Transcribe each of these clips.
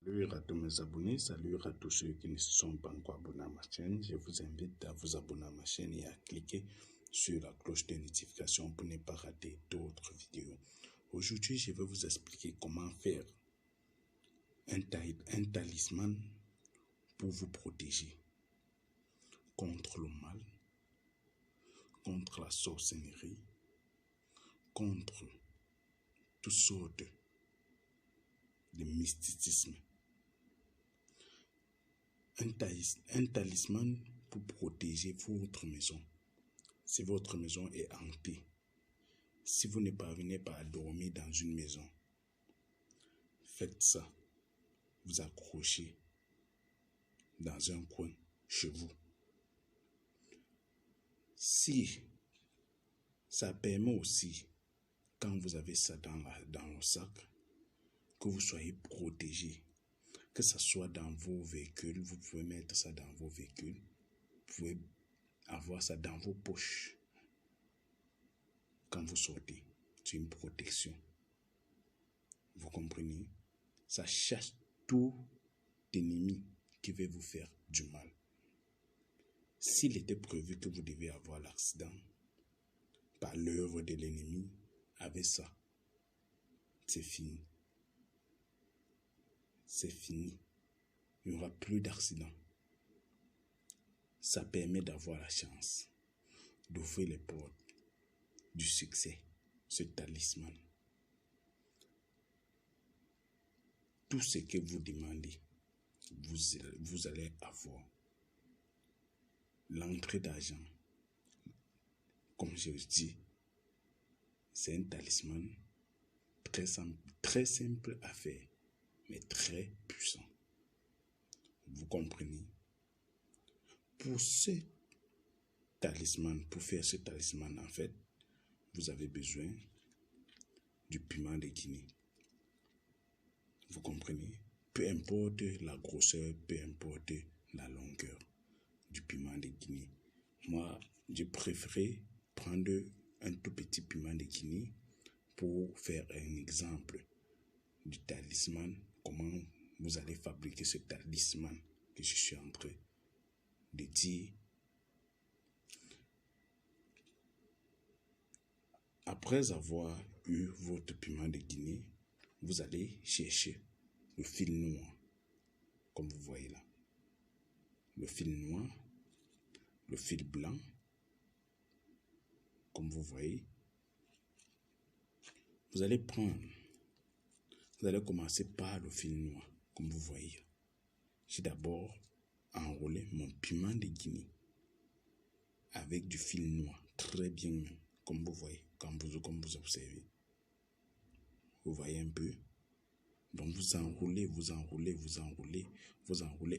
Salut à tous mes abonnés, salut à tous ceux qui ne se sont pas encore abonnés à ma chaîne. Je vous invite à vous abonner à ma chaîne et à cliquer sur la cloche de notification pour ne pas rater d'autres vidéos. Aujourd'hui, je vais vous expliquer comment faire un talisman pour vous protéger contre le mal, contre la sorcellerie, contre toutes sortes de mysticisme. Un talisman pour protéger votre maison. Si votre maison est hantée, si vous ne parvenez pas à dormir dans une maison, faites ça. Vous accrochez dans un coin chez vous. Si ça permet aussi, quand vous avez ça dans le sac, que vous soyez protégé, que ce soit dans vos véhicules, vous pouvez mettre ça dans vos véhicules, vous pouvez avoir ça dans vos poches. Quand vous sortez, c'est une protection. Vous comprenez? Ça chasse tout ennemi qui veut vous faire du mal. S'il était prévu que vous devez avoir l'accident par l'œuvre de l'ennemi, avec ça, c'est fini. C'est fini. Il n'y aura plus d'accident. Ça permet d'avoir la chance d'ouvrir les portes du succès, ce talisman. Tout ce que vous demandez, vous allez avoir. L'entrée d'argent, comme je vous dis, c'est un talisman très simple à faire, mais très puissant. Vous comprenez? Pour faire ce talisman, en fait, vous avez besoin du piment de Guinée. Vous comprenez? Peu importe la grosseur, peu importe la longueur du piment de Guinée. Moi, j'ai préféré prendre un tout petit piment de Guinée pour faire un exemple du talisman, comment vous allez fabriquer ce talisman que je suis en train de dire. Après avoir eu votre piment de Guinée, vous allez chercher le fil noir, comme vous voyez là. Le fil noir, le fil blanc, comme vous voyez. Vous allez commencer par le fil noir, comme vous voyez. J'ai d'abord enroulé mon piment de Guinée avec du fil noir, très bien, comme vous voyez, comme vous observez. Vous voyez un peu? Donc vous enroulez.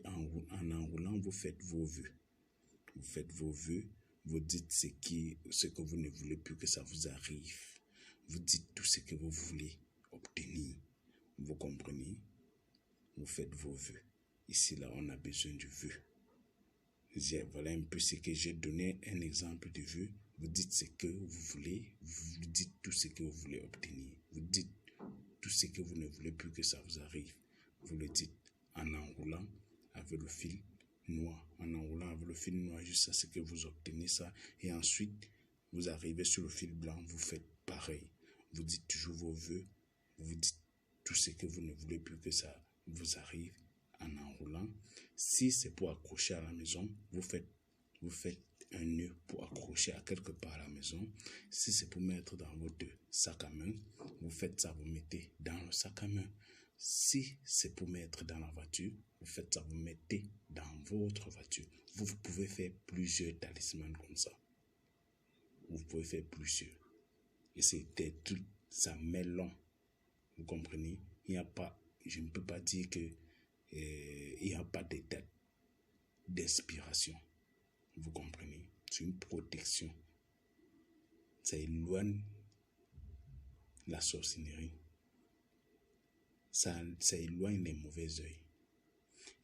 En enroulant, vous faites vos vœux. Vous dites ce que vous ne voulez plus que ça vous arrive. Vous dites tout ce que vous voulez obtenir. Vous comprenez? Vous faites vos vœux. Ici, là, on a besoin du vœu. Voilà un peu ce que j'ai donné, un exemple de vœu. Vous dites ce que vous voulez. Vous dites tout ce que vous voulez obtenir. Vous dites tout ce que vous ne voulez plus que ça vous arrive. Vous le dites en enroulant avec le fil noir. En enroulant avec le fil noir jusqu'à ce que vous obtenez ça. Et ensuite, vous arrivez sur le fil blanc. Vous faites pareil. Vous dites toujours vos vœux. Vous dites tout ce que vous ne voulez plus que ça vous arrive en enroulant. Si c'est pour accrocher à la maison, vous faites un nœud pour accrocher à quelque part à la maison. Si c'est pour mettre dans votre sac à main, vous faites ça, vous mettez dans le sac à main. Si c'est pour mettre dans la voiture, vous faites ça, vous mettez dans votre voiture. Vous pouvez faire plusieurs talismans comme ça. Vous pouvez faire plusieurs. Et ça met long. Vous comprenez? Je ne peux pas dire que il n'y a pas de date d'inspiration. Vous comprenez? C'est une protection. Ça éloigne la sorcellerie. Ça éloigne les mauvais œils.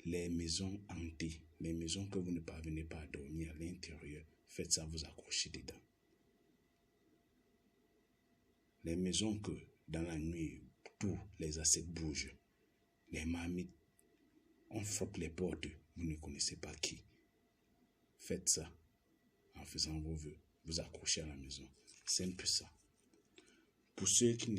Les maisons hantées, les maisons que vous ne parvenez pas à dormir à l'intérieur, faites ça, vous accrochez dedans. Les maisons que dans la nuit, tous les assiettes bougent, les marmites On frappe les portes, vous ne connaissez pas qui. Faites ça en faisant vos vœux. Vous accrochez à la maison. C'est un peu ça. Pour ceux qui ne